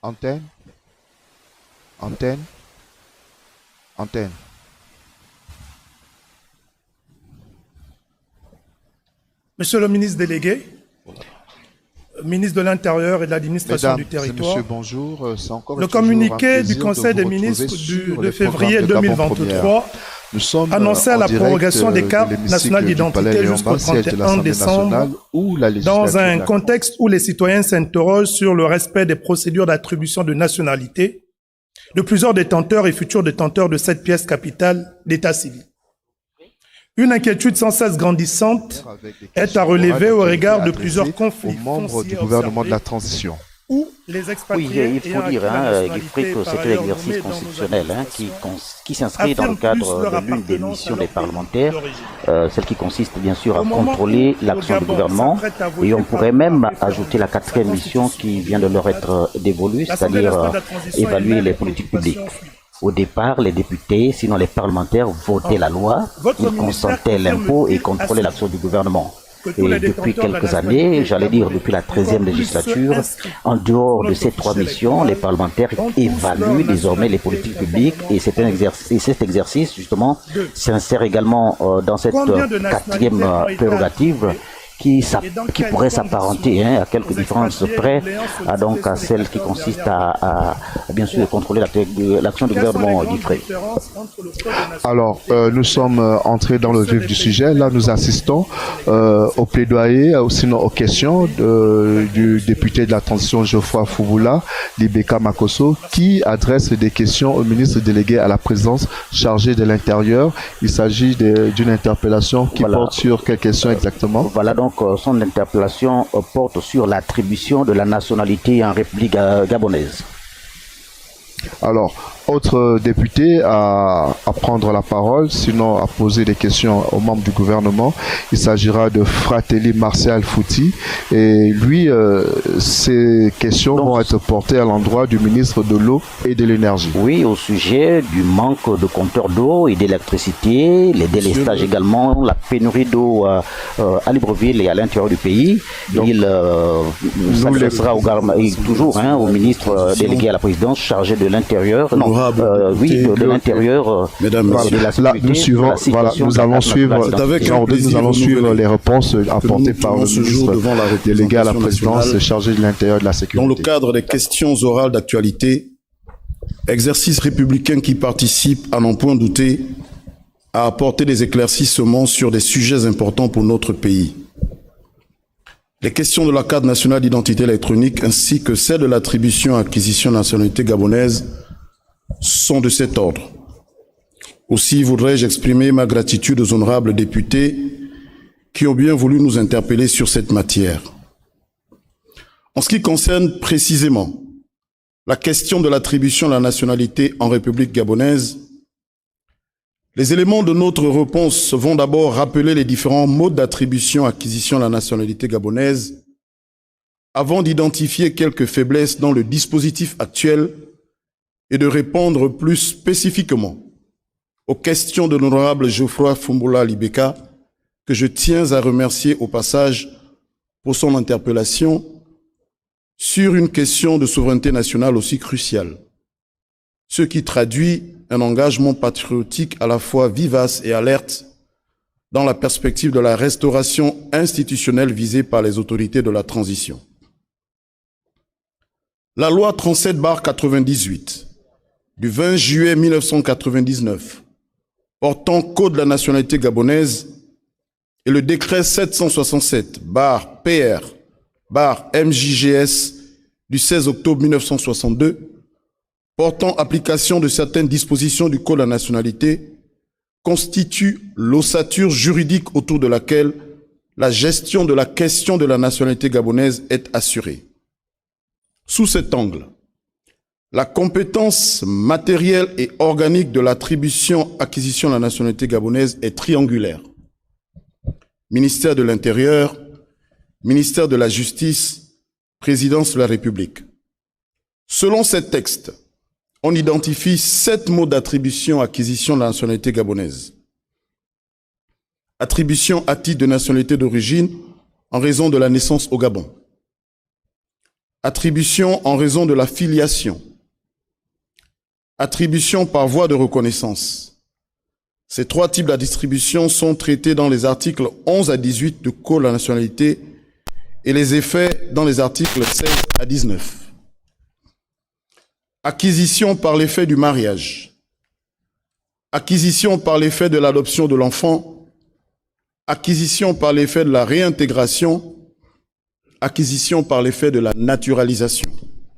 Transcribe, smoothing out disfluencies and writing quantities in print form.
Antenne, antenne, antenne. Monsieur le ministre délégué, ministre de l'Intérieur et de l'Administration du Territoire, Monsieur, bonjour. C'est encore le toujours un communiqué du plaisir Conseil de des vous ministres retrouver sur de les février programmes de Gabon 2023 Nous sommes annonçait en la direct prorogation des de cartes l'hémicycle nationales du d'identité Palais jusqu'au Léon-Basse, siège de 31 l'Assemblée nationale, décembre, où la dans législature un contexte où les citoyens s'interrogent sur le respect des procédures d'attribution de nationalité de plusieurs détenteurs et futurs détenteurs de cette pièce capitale d'état civil. Une inquiétude sans cesse grandissante est à relever au regard de plusieurs conflits aux membres du fonciers gouvernement de la observés transition. où les Oui, expatriés il faut ayant dire, acquis la nationalité Guy que par c'est un ailleurs exercice nommés dans nos constitutionnel administrations qui s'inscrit dans le affirment plus cadre leur de l'une des appartenance missions à des leur pays parlementaires, d'origine. celle qui consiste bien sûr à Au moment contrôler où l'action le du Gabon gouvernement, s'apprête à voter et on par pourrait même référendum ajouter la sa quatrième mission qui constitution vient de leur être dévolue, l'Assemblée c'est-à-dire nationale de la transition évaluer émet les les politiques préoccupations publiques. suivantes. Au départ, les députés, sinon les parlementaires, votaient la loi, Votre ils ministère consentaient l'impôt et confirme-t-il contrôlaient à ce l'action du gouvernement. que tous Et les depuis détenteurs de la quelques nationalité années, j'allais dire gabonaise, depuis la encore 13e plus législature, inscrits en dehors sur de ces notre trois fichier missions, les électoral, parlementaires dont tous évaluent leur désormais les nationalité politiques publiques conformément et c'est un exercice, et cet exercice justement Deux. s'insère également dans cette Combien de quatrième nationalités ont été prérogative attribuées et dans qui quelles pourrait conditions s'apparenter à quelques aux différences expatriés près ayant à, donc, à sollicité celle qui ces consiste 14 dernières à, bien sûr contrôler l'action du Quelles sont les gouvernement grandes d'Ifré. différences entre le code de nationalité Alors, nous sommes entrés dans le vif du sujet. Là, nous assistons au plaidoyer, sinon aux questions du député de la transition Geoffroy Fouboula, Libeka Makosso, qui adresse des questions au ministre délégué à la présidence chargé de l'Intérieur. Il s'agit d'une interpellation qui porte sur quelles questions exactement? Voilà donc son interpellation porte sur l'attribution de la nationalité en République gabonaise. Alors, autre député à prendre la parole, sinon à poser des questions aux membres du gouvernement, il s'agira de Fratelli Martial Fouti. Et lui, ces questions vont être portées à l'endroit du ministre de l'Eau et de l'Énergie. Oui, au sujet du manque de compteurs d'eau et d'électricité, les délestages également, la pénurie d'eau à Libreville et à l'intérieur du pays. Donc, il s'adressera toujours au ministre délégué à la présidence chargé de l'intérieur, de l'intérieur, mesdames, là, nous allons suivre les réponses apportées par le ministre délégué à la présidence chargé de l'intérieur et de la sécurité. Dans le cadre des questions orales d'actualité, exercice républicain qui participe, à n'en point douter, à apporter des éclaircissements sur des sujets importants pour notre pays. Les questions de la carte nationale d'identité électronique ainsi que celles de l'attribution et acquisition de nationalité gabonaise sont de cet ordre. Aussi voudrais-je exprimer ma gratitude aux honorables députés qui ont bien voulu nous interpeller sur cette matière. En ce qui concerne précisément la question de l'attribution de la nationalité en République gabonaise, les éléments de notre réponse vont d'abord rappeler les différents modes d'attribution et acquisition de la nationalité gabonaise avant d'identifier quelques faiblesses dans le dispositif actuel et de répondre plus spécifiquement aux questions de l'honorable Geoffroy Fouboula Libeka, que je tiens à remercier au passage pour son interpellation sur une question de souveraineté nationale aussi cruciale, ce qui traduit un engagement patriotique à la fois vivace et alerte dans la perspective de la restauration institutionnelle visée par les autorités de la transition. La loi 37/98 du 20 juillet 1999 portant Code de la nationalité gabonaise et le décret 767/PR/MJGS du 16 octobre 1962 portant application de certaines dispositions du Code de la nationalité constituent l'ossature juridique autour de laquelle la gestion de la question de la nationalité gabonaise est assurée. Sous cet angle, la compétence matérielle et organique de l'attribution-acquisition de la nationalité gabonaise est triangulaire. Ministère de l'Intérieur, ministère de la Justice, Présidence de la République. Selon ces textes, on identifie 7 modes d'attribution-acquisition de la nationalité gabonaise. Attribution à titre de nationalité d'origine en raison de la naissance au Gabon. attribution en raison de la filiation, attribution par voie de reconnaissance. Ces trois types d'attribution sont traités dans les articles 11 à 18 du Code de la nationalité et les effets dans les articles 16 à 19. Acquisition par l'effet du mariage, acquisition par l'effet de l'adoption de l'enfant, acquisition par l'effet de la réintégration, acquisition par l'effet de la naturalisation.